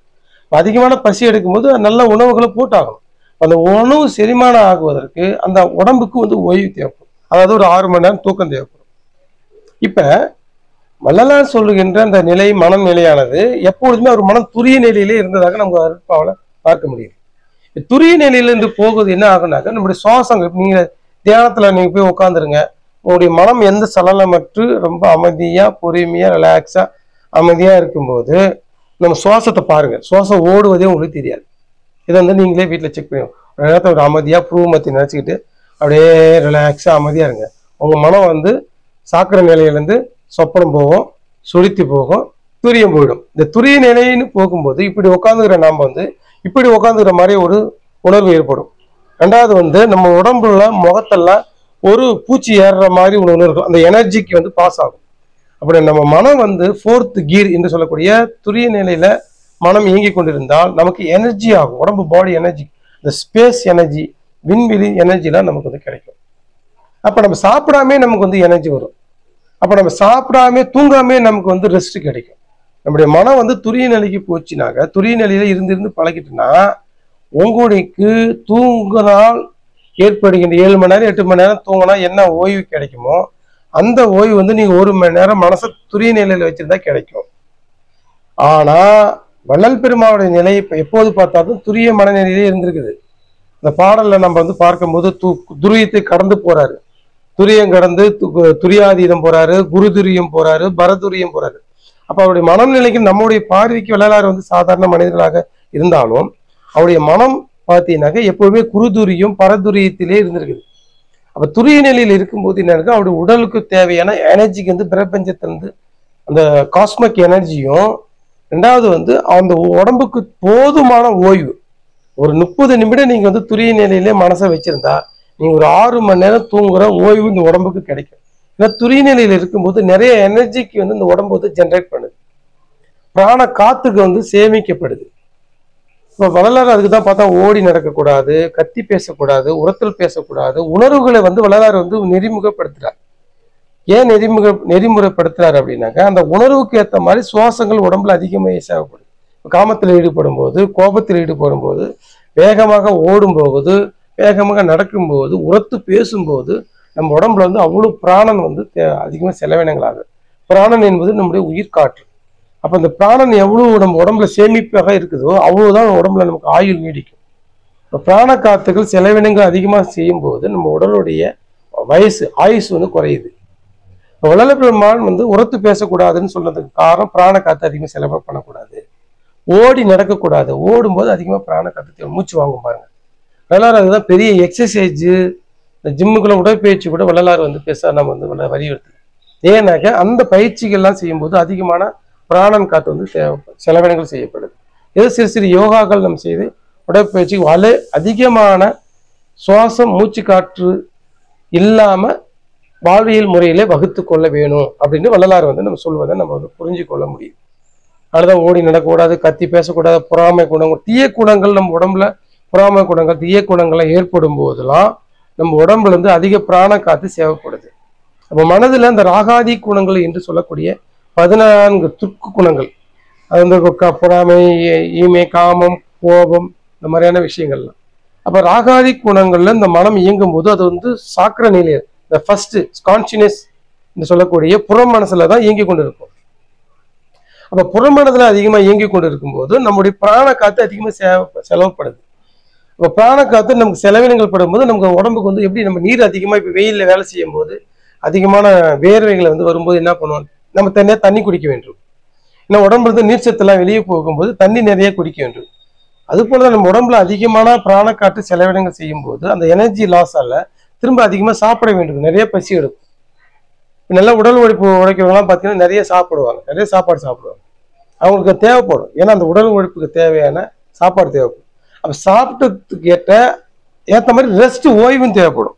அதிகமான பசி எடுக்கும்போது நல்ல உணவுகளை போட்டாகணும். அந்த உணவு செரிமானம் ஆகுவதற்கு அந்த உடம்புக்கு வந்து ஓய்வு தேவைப்படும். அதாவது ஒரு 6 மணி நேரம் தூக்கம் தேவைப்படும். இப்ப வள்ளலார் சொல்லுகின்ற அந்த நிலை, மனம் நிலையானது எப்பொழுதுமே ஒரு மனம் துரிய நிலையிலே இருந்ததாக நம்ம அருட்பாவில பார்க்க முடியும். துரிய நிலையிலிருந்து போகுது என்ன ஆகுனாக்க நம்முடைய சுவாசங்கள், நீங்க தியானத்துல நீங்க போய் உட்காந்துருங்க, உங்களுடைய மனம் எந்த சலனமற்று ரொம்ப அமைதியா பொறுமையா ரிலாக்ஸா அமைதியா இருக்கும்போது நம்ம சுவாசத்தை பாருங்க, சுவாசம் ஓடுவதே உங்களுக்கு தெரியாது. இதை வந்து நீங்களே வீட்டில் செக் பண்ணுவோம். நேரத்தை ஒரு அமைதியா பூமத்தை நினைச்சுக்கிட்டு அப்படியே ரிலாக்ஸா அமைதியா இருங்க. உங்க மனம் வந்து சாக்கர நிலையிலேருந்து சொப்பனம் போகும், சுழித்து போகும், துரியம் போயிடும். இந்த துரிய நிலைன்னு போகும்போது இப்படி உட்காந்துக்கிற நாம் வந்து இப்படி உட்காந்துக்கிற மாதிரி ஒரு உணர்வு ஏற்படும். 2வது வந்து நம்ம உடம்புல முகத்தெல்லாம் ஒரு பூச்சி ஏறுற மாதிரி ஒரு உணர்வு, அந்த எனர்ஜிக்கு வந்து பாஸ் ஆகும். அப்படி நம்ம மனம் வந்து 4th கீர் என்று சொல்லக்கூடிய துரிய நிலையில மனம் இயங்கி கொண்டிருந்தால் நமக்கு எனர்ஜி ஆகும். உடம்பு பாடி எனர்ஜி, இந்த ஸ்பேஸ் எனர்ஜி, விண்வெளி எனர்ஜிலாம் நமக்கு வந்து கிடைக்கும். அப்ப நம்ம சாப்பிடாமே நமக்கு வந்து எனர்ஜி வரும். அப்ப நம்ம சாப்பிடாமே தூங்காமே நமக்கு வந்து ரெஸ்ட் கிடைக்கும். நம்முடைய மனம் வந்து துரிய நிலைக்கு போச்சுனாக்க, துரிய நிலையில இருந்து பழகிட்டுனா உங்களுக்கு தூங்கினால் ஏற்படுகின்ற 7 மணி நேரம் 8 மணி நேரம் தூங்கினா என்ன ஓய்வு கிடைக்குமோ அந்த ஓய்வு வந்து நீங்க 1 மணி நேரம் மனசை துரிய நிலையில வச்சிருந்தா கிடைக்கும். ஆனா வள்ளல் பெருமாவுடைய நிலை எப்போது பார்த்தாலும் துரிய மனநிலையிலே இருந்திருக்குது. இந்த பாடல்ல நம்ம வந்து பார்க்கும்போது துரியத்தை கடந்து போறாரு, துரியம் கடந்து துரியாதீதம் போறாரு, குரு துரியம் போறாரு, பரதுரியம் போறாரு. அப்ப அவருடைய மனநிலைக்கு நம்முடைய பார்வைக்கு வள்ளலார் வந்து சாதாரண மனிதர்களாக இருந்தாலும் அவருடைய மனம் பார்த்தீங்கன்னாக்க எப்பவுமே குருதுரியம் பரதுரியத்திலே இருந்திருக்குது. அப்ப துரிய நிலையில் இருக்கும்போது என்ன இருக்கு, அவருடைய உடலுக்கு தேவையான எனர்ஜிக்கு வந்து பிரபஞ்சத்திலிருந்து அந்த காஸ்மிக் எனர்ஜியும், ரெண்டாவது வந்து அந்த உடம்புக்கு போதுமான ஓய்வு. ஒரு 30 நிமிடம் நீங்க வந்து துரிய நிலையிலே மனசை வச்சிருந்தா நீங்க ஒரு 6 மணி நேரம் தூங்குற ஓய்வு இந்த உடம்புக்கு கிடைக்கும். ஏன்னா துரிய நிலையில இருக்கும்போது நிறைய எனர்ஜிக்கு வந்து இந்த உடம்பு வந்து ஜென்ரேட் பண்ணுது, பிராண காத்துக்கு வந்து சேமிக்கப்படுது. இப்போ வள்ளலார் அதுக்கு தான் பார்த்தா ஓடி நடக்கக்கூடாது, கத்தி பேசக்கூடாது, உரத்தில் பேசக்கூடாது, உணர்வுகளை வந்து வள்ளலார் வந்து நெறிமுகப்படுத்துறார். ஏன் நெறிமுறைப்படுத்துறாரு அப்படின்னாக்கா அந்த உணர்வுக்கு ஏற்ற மாதிரி சுவாசங்கள் உடம்புல அதிகமாக தேவைப்படுது. காமத்தில் ஈடுபடும் போது, கோபத்தில் ஈடுபடும் போது, வேகமாக ஓடும்போது, வேகமாக நடக்கும்போது, உரத்து பேசும்போது நம்ம உடம்புல வந்து அவ்வளவு பிராணன் வந்து அதிகமாக செலவினங்களாகுது. பிராணன் என்பது நம்முடைய உயிர்காற்று. அப்ப இந்த பிராணன் எவ்வளவு நம்ம உடம்புல சேமிப்பாக இருக்குதோ அவ்வளவுதான் உடம்புல நமக்கு ஆயுள் நீடிக்கும். இப்போ பிராண காத்துகள் செலவினங்கள் அதிகமாக செய்யும் போது நம்ம உடலுடைய ஆயுசு வந்து குறையுது. வள்ளல் பெருமான் வந்து உரத்து பேசக்கூடாதுன்னு சொன்னதுக்கு காரணம் பிராண காத்து அதிகமாக செலவு பண்ணக்கூடாது, ஓடி நடக்கக்கூடாது. ஓடும்போது அதிகமாக பிராண காத்து மூச்சு வாங்கும் பாருங்க. வள்ளலார் அதுதான் பெரிய எக்ஸசைஸ், இந்த ஜிம்முக்குள்ள உடற்பயிற்சி கூட வள்ளலார் வந்து பேச நம்ம வந்து வலியுறுத்து. ஏன்னாக்க அந்த பயிற்சிகள்லாம் செய்யும்போது அதிகமான பிராணன் காத்து வந்து செலவினங்கள் செய்யப்படுது. ஏதோ சிறு சிறு யோகாக்கள் நம்ம செய்து உடற்பயிற்சி அதிகமான சுவாசம் மூச்சு காற்று இல்லாம வாழ்வியல் முறையிலே வகுத்து கொள்ள வேணும் அப்படின்னு வள்ளலார் வந்து நம்ம சொல்வதை நம்ம வந்து புரிஞ்சு கொள்ள முடியும். அதுதான் ஓடி நடக்கக்கூடாது, கத்தி பேசக்கூடாது, பொறாமை குணங்கள், தீய குணங்கள் நம்ம உடம்புல பொறாமை குணங்கள் தீய குணங்கள்லாம் ஏற்படும் போதெல்லாம் நம்ம உடம்புல இருந்து அதிக பிராண காத்து தேவைப்படுது. அப்போ மனதில் அந்த ராகாதி குணங்கள் என்று சொல்லக்கூடிய 14 துர்க்கு குணங்கள், அது வந்து பொறாமை, ஈமை, காமம், கோபம், இந்த மாதிரியான விஷயங்கள்லாம். அப்ப ராகாதி குணங்கள்ல இந்த மனம் இயங்கும் போது அது வந்து சாக்கிர நிலையம், இந்த ஃபர்ஸ்ட் கான்சியஸ் என்று சொல்லக்கூடிய புறம் மனசுல தான் இயங்கி கொண்டு இருக்கும். அப்ப புறமனதுல அதிகமா இயங்கி கொண்டு இருக்கும்போது நம்முடைய பிராண காத்து அதிகமா செலவுப்படுது. இப்போ பிராண காத்து நமக்கு செலவினங்கள் படும்போது நமக்கு உடம்புக்கு வந்து எப்படி நம்ம நீர் அதிகமா இப்போ வெயில்ல வேலை செய்யும் போது அதிகமான வேர்வைகளை வந்து வரும்போது என்ன பண்ணுவோம், நம்ம தண்ணி குடிக்க வேண்டும். ஏன்னா உடம்புல இருந்து நீர்ச்சத்தெல்லாம் வெளியே போகும்போது தண்ணி நிறைய குடிக்க வேண்டும். அது போலதான் நம்ம உடம்புல அதிகமான பிராண காற்று செலவினங்கள் செய்யும் போது அந்த எனர்ஜி லாஸ் ஆல திரும்ப அதிகமா சாப்பிட வேண்டும், நிறைய பசி எடுக்கும். நல்லா உடல் உழைப்பு உழைக்கிறவங்கலாம் பார்த்தீங்கன்னா நிறைய சாப்பிடுவாங்க, நிறைய சாப்பாடு சாப்பிடுவாங்க, அவங்களுக்கு தேவைப்படும். ஏன்னா அந்த உடல் உழைப்புக்கு தேவையான சாப்பாடு தேவைப்படும். அப்போ சாப்பிட்டதுக்கு ஏற்ற மாதிரி ரெஸ்ட் ஓய்வும் தேவைப்படும்.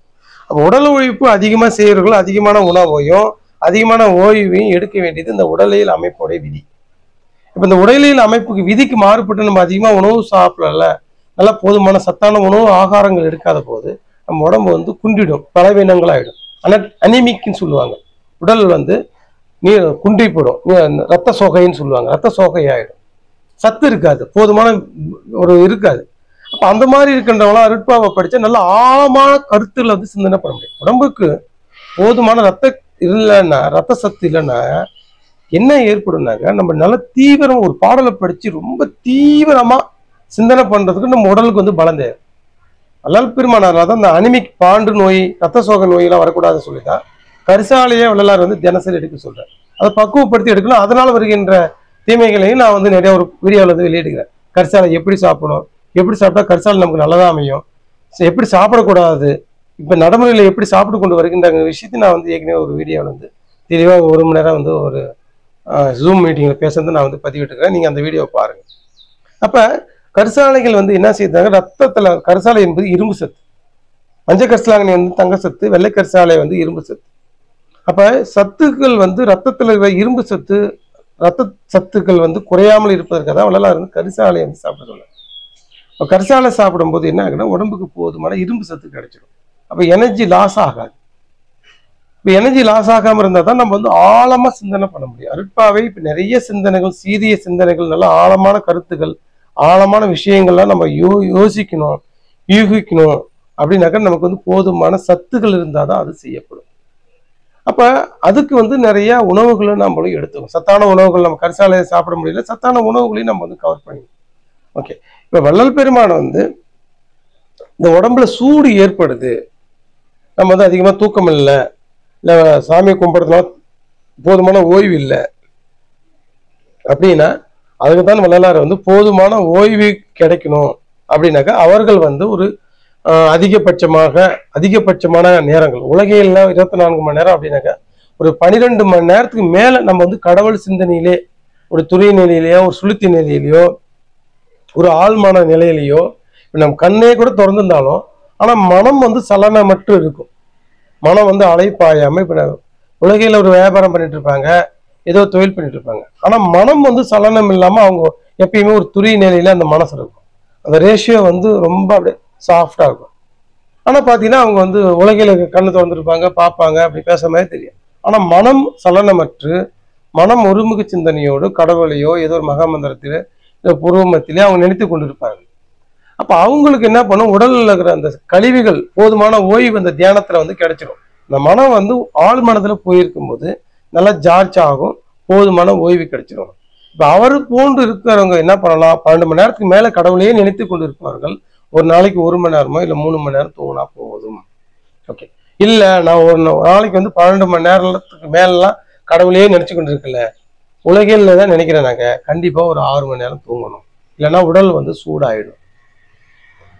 அப்போ உடல் உழைப்பு அதிகமாக செய்கிறவர்கள் அதிகமான உணவையும் அதிகமான ஓய்வையும் எடுக்க வேண்டியது இந்த உடலியல் அமைப்போடைய விதி. இப்போ இந்த உடலியல் அமைப்புக்கு விதிக்கு மாறுபட்டு நம்ம அதிகமாக உணவு சாப்பிடல, நல்லா போதுமான சத்தான உணவு ஆகாரங்கள் எடுக்காத போது நம்ம உடம்பு வந்து குண்டிடும், பலவீனங்களாகிடும். ஆனால் அனிமிக்னு சொல்லுவாங்க, உடல் வந்து நீர் குண்டிப்படும், ரத்த சோகைன்னு சொல்லுவாங்க, ரத்த சோகை ஆகிடும், சத்து இருக்காது, போதுமான ஒரு இருக்காது. அப்போ அந்த மாதிரி இருக்கின்றவங்களாம் அருட்பாவை படித்தா நல்ல ஆழமான கருத்துக்களை வந்து சிந்தனை பண்ண முடியும். உடம்புக்கு போதுமான ரத்த சத்து இல்லைன்னா என்ன ஏற்படும்னாக்க நம்ம நல்ல தீவிரம் ஒரு பாடலை படித்து ரொம்ப தீவிரமா சிந்தனை பண்றதுக்கு நம்ம உடலுக்கு வந்து பலம் தேவை. வள்ளல் பெருமானார் தான் இந்த அனிமிக் பாண்டு நோய், ரத்த சோகை நோயெல்லாம் வரக்கூடாதுன்னு சொல்லிதான் கரிசாலையே வள்ளலார் வந்து தினசரி எடுக்க சொல்றேன். அதை பக்குவப்படுத்தி எடுக்கணும். அதனால வருகின்ற தீமைகளையும் நான் வந்து நிறைய ஒரு வீடியோவில் வந்து வெளியிடுகிறேன். கரிசாலை எப்படி சாப்பிடணும், எப்படி சாப்பிட்டா கரிசாலை நமக்கு நல்லதாக அமையும், எப்படி சாப்பிடக்கூடாது, இப்போ நடைமுறையில் எப்படி சாப்பிட்டு கொண்டு வருகின்ற விஷயத்தை நான் வந்து ஏற்கனவே ஒரு வீடியோவில் வந்து தெளிவாக 1 மணி நேரம் வந்து ஒரு ஜூம் மீட்டிங்கில் பேசுறது நான் வந்து பதிவிட்டுக்கிறேன், நீங்கள் அந்த வீடியோவை பாருங்கள். அப்போ கரிசாலைகள் வந்து என்ன செய்தாங்க, ரத்தத்தில் கரிசாலை என்பது இரும்பு சத்து, மஞ்சள் கரிசலாங்கண்ணி வந்து தங்க சத்து, வெள்ளை கரிசாலை வந்து இரும்பு சத்து. அப்ப சத்துக்கள் வந்து ரத்தத்துல இருக்கிற இரும்பு சத்து, ரத்த சத்துக்கள் வந்து குறையாமல் இருப்பதற்காக தான் வள்ளலார் வந்து கரிசாலை வந்து சாப்பிட சொல்றாங்க. இப்போ கரிசாலை சாப்பிடும்போது என்ன ஆகுதுன்னா உடம்புக்கு போதுமான இரும்பு சத்து கிடைச்சிடும். அப்ப எனர்ஜி லாஸ் ஆகாது. இப்போ எனர்ஜி லாஸ் ஆகாம இருந்தால் தான் நம்ம வந்து ஆழமா சிந்தனை பண்ண முடியும். அருட்பாவை இப்போ நிறைய சிந்தனைகள், சீரிய சிந்தனைகள், நல்ல ஆழமான கருத்துக்கள், ஆழமான விஷயங்கள்லாம் நம்ம யோசிக்கணும், யூகிக்கணும் அப்படின்னாக்கா நமக்கு வந்து போதுமான சத்துக்கள் இருந்தால் தான் அது செய்யப்படும். அப்ப அதுக்கு வந்து நிறைய உணவுகளை நம்மளும் எடுத்துக்கணும். சத்தான உணவுகள் நம்ம கரிசாலையை சாப்பிட முடியல, சத்தான உணவுகளையும் நம்ம வந்து கவர் பண்ணி. ஓகே, இப்ப வள்ளல் பெருமான் வந்து இந்த உடம்புல சூடு ஏற்படுது, நம்ம வந்து அதிகமா தூக்கம் இல்லை, இல்ல சாமியை கும்பிடுறதுனால போதுமான ஓய்வு இல்லை அப்படின்னா அதுக்குத்தான் வள்ளலார் வந்து போதுமான ஓய்வு கிடைக்கணும் அப்படின்னாக்கா அவர்கள் வந்து ஒரு அதிகபட்சமான நேரங்கள் உலகையில் 24 மணி நேரம் அப்படின்னாக்கா ஒரு 12 மணி நேரத்துக்கு மேல நம்ம வந்து கடவுள் சிந்தனையிலே, ஒரு துணை நிலையிலேயோ, ஒரு சுளுத்தி நிலையிலையோ, ஒரு ஆழ்மான நிலையிலையோ நம்ம கண்ணே கூட திறந்திருந்தாலும் ஆனா மனம் வந்து சலனமற்று இருக்கும். மனம் வந்து அலைப்பாயாம இப்ப உலகையில ஒரு வியாபாரம் பண்ணிட்டு இருப்பாங்க, ஏதோ தொழில் பண்ணிட்டு இருப்பாங்க, ஆனா மனம் வந்து சலனம் இல்லாம அவங்க எப்பயுமே ஒரு துணை நிலையில அந்த மனசு இருக்கும். அந்த ரேஷியோ வந்து ரொம்ப அப்படியே சாஃப்டா இருக்கும். ஆனா பாத்தீங்கன்னா அவங்க வந்து உலகில கண்ணு திறந்துருப்பாங்க, பார்ப்பாங்க, அப்படி பேச மாதிரி தெரியும். ஆனா மனம் சலனமற்று மனம் ஒருமுக சிந்தனையோடு கடவுளையோ ஏதோ ஒரு மகாமந்திரத்திலே பூர்வமத்திலே அவங்க நினைத்து கொண்டிருப்பார்கள். அப்ப அவங்களுக்கு என்ன பண்ணும், உடல்ல இருக்கிற அந்த கழிவுகள் போதுமான ஓய்வு அந்த தியானத்துல வந்து கிடைச்சிடும். இந்த மனம் வந்து ஆழ் மனதுல போயிருக்கும் போது நல்லா சார்ஜ் ஆகும், போதுமான ஓய்வு கிடைச்சிடும். இப்ப அவரு போன்று இருக்கிறவங்க என்ன பண்ணலாம், 12 மணி நேரத்துக்கு மேல கடவுளையே நினைத்து கொண்டு இருப்பார்கள். ஒரு நாளைக்கு 1 மணி நேரமோ இல்ல 3 மணி நேரம் தூங்கினா போதும். ஓகே, இல்ல நான் ஒரு நாளைக்கு வந்து 12 மணி நேரத்துக்கு மேலாம் கடவுளையே நினைச்சு கொண்டு இருக்கல, உலகில தான் நினைக்கிறேனாக்க கண்டிப்பா ஒரு 6 மணி நேரம் தூங்கணும், இல்லைன்னா உடல் வந்து சூடாயிடும்.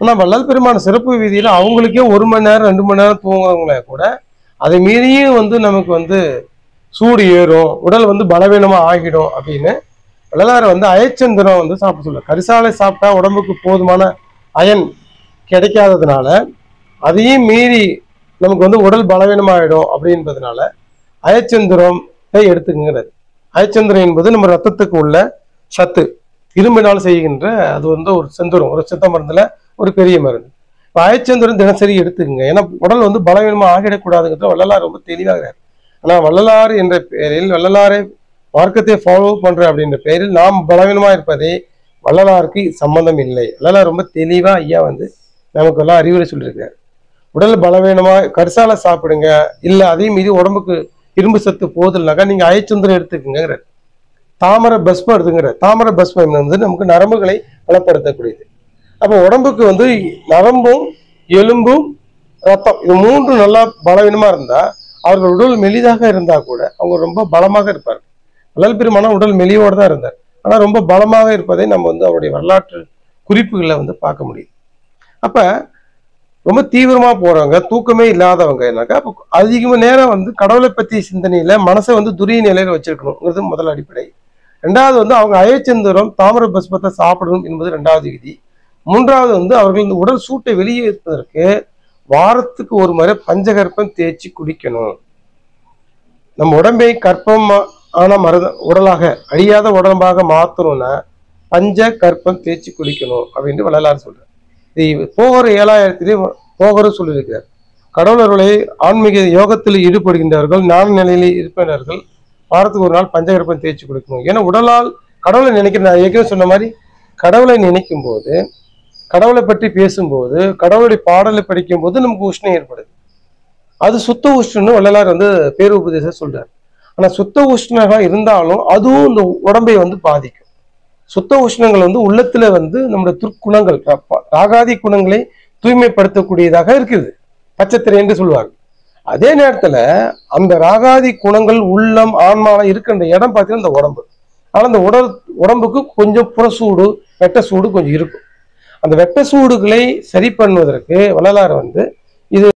ஆனா வள்ளல் பெருமான சிறப்பு விதியில அவங்களுக்கே 1 மணி நேரம் 2 மணி நேரம் தூங்குறவங்கள கூட அதை மீறியும் வந்து நமக்கு வந்து சூடு ஏறும், உடல் வந்து பலவீனமா ஆகிடும் அப்படின்னு வள்ளலார் வந்து அயச்சந்திரம் வந்து சாப்பிட சொல்ல. கரிசாலை சாப்பிட்டா உடம்புக்கு போதுமான அயன் கிடைக்காததுனால அதையும் மீறி நமக்கு வந்து உடல் பலவீனமாயிடும் அப்படின்றதுனால அயச்சந்திரத்தை எடுத்துக்கிறது. அயச்சந்திரம் என்பது நம்ம ரத்தத்துக்கு உள்ள சத்து, இரும்பினால் செய்கின்ற அது வந்து ஒரு செந்துரம், ஒரு சித்த மருந்துல ஒரு பெரிய மருந்து. இப்போ அயச்சந்திரம் தினசரி எடுத்துக்கங்க, ஏன்னா உடல் வந்து பலவீனமா ஆகிடக்கூடாதுங்கிறத வள்ளலார் ரொம்ப தெளிவாகிறார். ஆனா வள்ளலார் என்ற பெயரில், வள்ளலாரை மார்க்கத்தை ஃபாலோ பண்ற அப்படின்ற பெயரில் நாம் பலவீனமா இருப்பதே வள்ளலாருக்கு சம்பந்தம் இல்லை. வள்ளலார் ரொம்ப தெளிவா ஐயா வந்து நமக்கு எல்லாம் அறிவுரை சொல்லியிருக்காரு. உடல் பலவீனமா கரிசாலை சாப்பிடுங்க, இல்ல அதையும் மீறி உடம்புக்கு இரும்பு சத்து போதில்னாக்கா நீங்க அயச்சந்திரம் எடுத்துக்குங்கிற, தாமரை பஸ்மம் எடுத்துங்கிற. தாமரை பஸ்மம் வந்து நமக்கு நரம்புகளை பலப்படுத்தக்கூடியது. அப்போ உடம்புக்கு வந்து நரம்பும் எலும்பும் ரத்தம் இது 3 நல்லா பலவீனமா இருந்தா அவர்கள் உடல் மெலிதாக இருந்தா கூட அவங்க ரொம்ப பலமாக இருப்பார். வள்ளல் பெருமானா உடல் மெலிவோடு தான் இருந்தார், ஆனா ரொம்ப பலமாக இருப்பதை நம்ம வந்து அவருடைய வரலாற்று குறிப்புகளை வந்து பார்க்க முடியும். அப்ப ரொம்ப தீவிரமா போறவங்க, தூக்கமே இல்லாதவங்க என்னக்கா அப்போ அதிகமா நேரம் வந்து கடவுளை பத்தி சிந்தனையில மனசை வந்து துரிய நிலையில வச்சிருக்கணுங்கிறது முதல் அடிப்படை. 2வது வந்து அவங்க அயச்சந்திரம் தாமிர பஸ்மத்தை சாப்பிடணும் என்பது 2வது விதி. 3வது வந்து அவர்கள் இந்த உடல் சூட்டை வெளியேற்றுவதற்கு வாரத்துக்கு ஒரு முறை பஞ்சகற்பம் தேய்ச்சி குடிக்கணும். நம்ம உடம்பை கற்பம் ஆன உடலாக அழியாத உடம்பாக மாத்தணும்னா பஞ்ச கற்பம் தேய்ச்சி குடிக்கணும் அப்படின்னு வள்ளலார் சொல்றார். இது போகிற 7000 போகரும் சொல்லியிருக்கிறார். கடவுளர்களை ஆன்மீக யோகத்தில் ஈடுபடுகின்றவர்கள், ஞான நிலையில் இருப்பினர்கள் வாரத்துக்கு ஒரு நாள் பஞ்சகற்பம் தேய்ச்சி கொடுக்கணும். ஏன்னா உடலால் கடவுளை நினைக்கிற, நான் ஏற்கனவே சொன்ன மாதிரி கடவுளை நினைக்கும் போது, கடவுளை பற்றி பேசும்போது, கடவுளுடைய பாடலை படிக்கும் போது நமக்கு உஷ்ணம் ஏற்படுது. அது சுத்த உஷ்ணம்னு வள்ளலார் வந்து பேருபதேசம் சொல்றார். ஆனா சுத்த உஷ்ணமாக இருந்தாலும் அதுவும் இந்த உடம்பை வந்து பாதிக்கும். சுத்த உஷ்ணங்கள் வந்து உள்ளத்துல வந்து நம்முடைய துர்க்குணங்கள், ராகாதி குணங்களை தூய்மைப்படுத்தக்கூடியதாக இருக்குது, பச்சத்திரை என்று சொல்லுவாங்க. அதே நேரத்துல அந்த ராகாதி குணங்கள் உள்ளம் ஆன்மால இருக்கின்ற இடம் பார்த்தீங்கன்னா இந்த உடம்பு. ஆனா அந்த உடம்புக்கு கொஞ்சம் புறசூடு, வெட்ட சூடு கொஞ்சம் இருக்கும். அந்த வெட்ட சூடுகளை சரி பண்ணுவதற்கு வள்ளலார் வந்து